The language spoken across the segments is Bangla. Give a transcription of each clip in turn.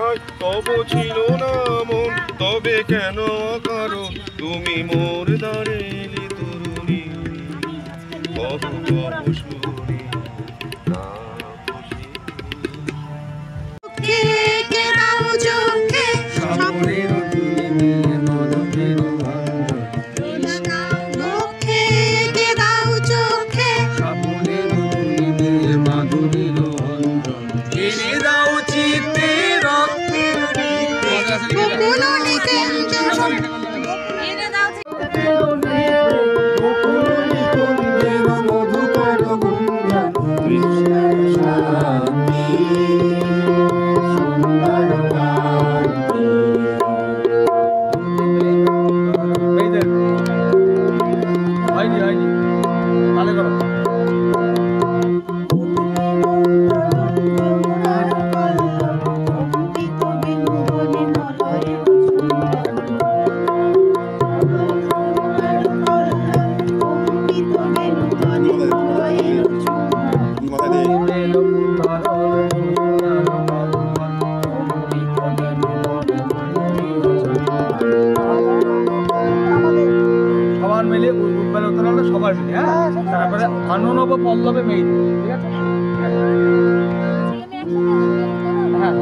বেলায় তব ছিল না মন, তবে কেন কারো তুমি মোর দ্বারে এলে তরুণী। কহ কহ শুনি না খুশি। কে দাও চোখে স্বপ্নের দিনে মধুরের মুখে, কে দাও চোখে স্বপ্নের দিনে মাধুরীর অঞ্জন এনে দাও চিত্তে রক্তের বকুলনি কেন্দ্র মধুকর গুঞ্জন কৃষ্ণের শান্তি সুন্দর কান্তি। সবার মিলে উৎপন্ন হলো সবার মিলে, হ্যাঁ। তারপরে অনুনব পল্লবে মেয়ে, ঠিক আছে। হ্যাঁ হ্যাঁ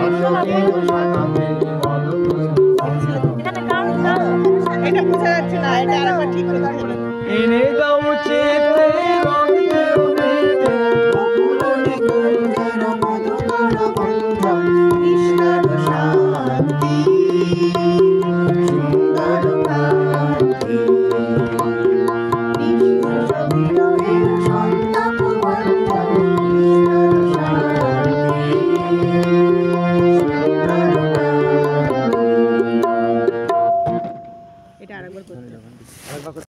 অশোকের